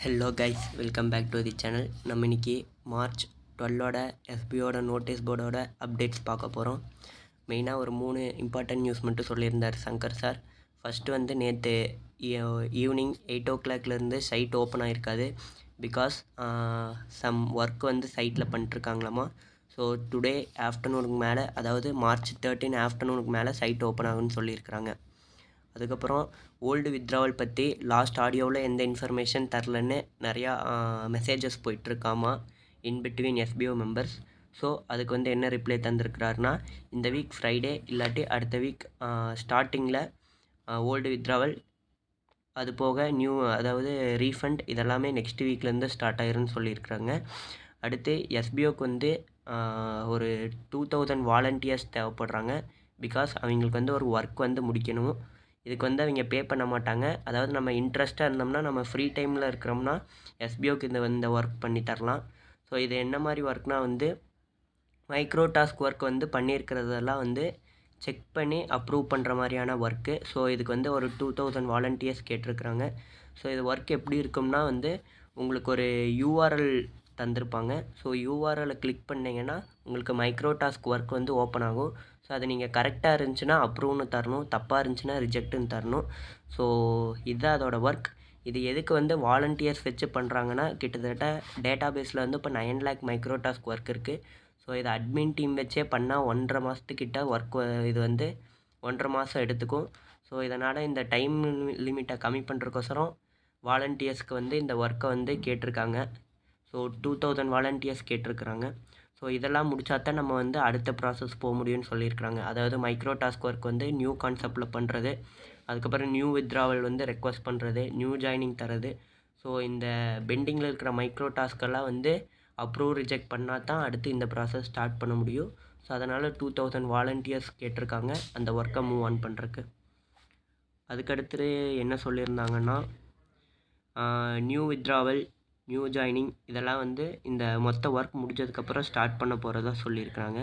Hello guys, welcome back to the channel. நம்ம இன்றைக்கி March 12ஓட எஃபியோட நோட்டீஸ் போர்டோட அப்டேட்ஸ் பார்க்க போகிறோம். மெயினாக ஒரு 3 இம்பார்ட்டன்ட் நியூஸ் மட்டும் சொல்லியிருந்தார் சங்கர் சார். ஃபஸ்ட்டு நேற்று ஈவினிங் 8 o'clockலேருந்து சைட் ஓப்பன் ஆகிருக்காது. பிகாஸ் சம் ஒர்க் சைட்டில் பண்ணிட்டுருக்காங்களாமா. ஸோ டுடே ஆஃப்டர்நூனுக்கு மேலே, அதாவது மார்ச் 13 ஆஃப்டர்நூனுக்கு மேலே சைட் ஓப்பன் ஆகுன்னு சொல்லியிருக்கிறாங்க. அதுக்கப்புறம் ஓல்டு வித்ட்ராவல் பற்றி லாஸ்ட் ஆடியோவில் எந்த இன்ஃபர்மேஷன் தரலன்னு நிறையா மெசேஜஸ் போயிட்டுருக்காமா இன்பிட்வீன் எஸ்பிஓ மெம்பர்ஸ். ஸோ அதுக்கு என்ன ரிப்ளை தந்திருக்கிறாருனா, இந்த வீக் ஃப்ரைடே இல்லாட்டி அடுத்த வீக் ஸ்டார்டிங்கில் ஓல்டு வித்ட்ராவல், அது போக நியூ, அதாவது ரீஃபண்ட், இதெல்லாமே நெக்ஸ்ட் வீக்லேருந்து ஸ்டார்ட் ஆயிருன்னு சொல்லியிருக்கிறாங்க. அடுத்து எஸ்பிஓக்கு ஒரு 2000 வாலண்டியர்ஸ் தேவைப்படுறாங்க. பிகாஸ் அவங்களுக்கு ஒரு ஒர்க் முடிக்கணும். இதுக்கு அவங்க பே பண்ண மாட்டாங்க. அதாவது நம்ம இன்ட்ரெஸ்ட்டாக இருந்தோம்னா, நம்ம ஃப்ரீ டைமில் இருக்கிறோம்னா எஸ்பிஓக்கு இந்த ஒர்க் பண்ணி தரலாம். ஸோ இது என்ன மாதிரி ஒர்க்னால் மைக்ரோ டாஸ்க் ஒர்க் பண்ணியிருக்கிறதெல்லாம் செக் பண்ணி அப்ரூவ் பண்ணுற மாதிரியான ஒர்க்கு. ஸோ இதுக்கு ஒரு 2000 வாலண்டியர்ஸ் கேட்டிருக்கிறாங்க. ஸோ இது ஒர்க் எப்படி இருக்கும்னா உங்களுக்கு ஒரு யூஆர்எல் தந்திருப்பாங்க. ஸோ யூஆர்எலை கிளிக் பண்ணிங்கன்னா உங்களுக்கு மைக்ரோ டாஸ்க் ஒர்க் ஓப்பன் ஆகும். ஸோ அது நீங்கள் கரெக்டாக இருந்துச்சுன்னா அப்ரூவ்னு தரணும், தப்பாக இருந்துச்சுன்னா ரிஜெக்ட்டுன்னு தரணும். ஸோ இதுதான் அதோட ஒர்க். இது எதுக்கு வாலண்டியர்ஸ் வச்சு பண்ணுறாங்கன்னா, கிட்டத்தட்ட டேட்டா பேஸில் இப்போ 9 lakh மைக்ரோ டாஸ்க் ஒர்க் இருக்குது. ஸோ இது அட்மின் டீம் வச்சே பண்ணால் 1.5 மாதத்துக்கிட்ட ஒர்க் இது 1.5 மாதம் எடுத்துக்கும். ஸோ இதனால் இந்த டைம் லிமிட்டை கம்மி பண்ணுறக்கோசரம் வாலண்டியர்ஸ்க்கு இந்த ஒர்க்கை கேட்டிருக்காங்க. ஸோ 2000 வாலண்டியர்ஸ் கேட்டிருக்கிறாங்க. ஸோ இதெல்லாம் முடித்தா தான் நம்ம அடுத்த ப்ராசஸ் போக முடியும்னு சொல்லியிருக்கிறாங்க. அதாவது மைக்ரோ டாஸ்க் ஒர்க் நியூ கான்செப்டில் பண்ணுறது, அதுக்கப்புறம் நியூ வித்ட்ராவல் ரெக்வஸ்ட் பண்ணுறது, நியூ ஜாயினிங் தரது. ஸோ இந்த பெண்டிங்கில் இருக்கிற மைக்ரோ டாஸ்க்கெல்லாம் அப்ரூவ் ரிஜெக்ட் பண்ணால் தான் அடுத்து இந்த ப்ராசஸ் ஸ்டார்ட் பண்ண முடியும். ஸோ அதனால் 2000 வாலண்டியர்ஸ் கேட்டிருக்காங்க அந்த ஒர்க்கை மூவ் ஆன் பண்ணுறக்கு. அதுக்கடுத்து என்ன சொல்லியிருந்தாங்கன்னா, நியூ வித்ட்ராவல், நியூ ஜாயினிங், இதெல்லாம் இந்த மொத்த ஒர்க் முடிஞ்சதுக்கப்புறம் ஸ்டார்ட் பண்ண போகிறதா சொல்லியிருக்கிறாங்க.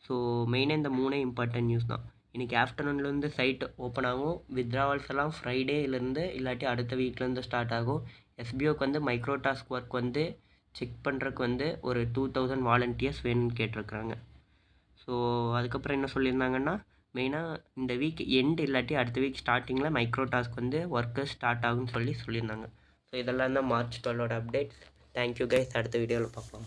ஸோ மெயினாக இந்த 3 இம்பார்ட்டன்ட் நியூஸ் தான். இன்றைக்கி ஆஃப்டர்நூன்லேருந்து சைட் ஓப்பன் ஆகும். வித்ட்ராவல்ஸ் எல்லாம் ஃப்ரைடேலேருந்து இல்லாட்டி அடுத்த வீக்லேருந்து ஸ்டார்ட் ஆகும். எஸ்பிஓக்கு மைக்ரோ டாஸ்க் ஒர்க் செக் பண்ணுறக்கு ஒரு 2000 வாலண்டியர்ஸ் வேணும்னு கேட்டிருக்கிறாங்க. ஸோ அதுக்கப்புறம் என்ன சொல்லியிருந்தாங்கன்னா, மெயினாக இந்த வீக் எண்ட் இல்லாட்டி அடுத்த வீக் ஸ்டார்டிங்கில் மைக்ரோ டாஸ்க் ஒர்க்கு ஸ்டார்ட் ஆகும்னு சொல்லியிருந்தாங்க. ஸோ இதெல்லாம் தான் மார்ச் 12ஓட அப்டேட்ஸ். Thank you guys. அடுத்த வீடியோவில் பார்க்கலாம்.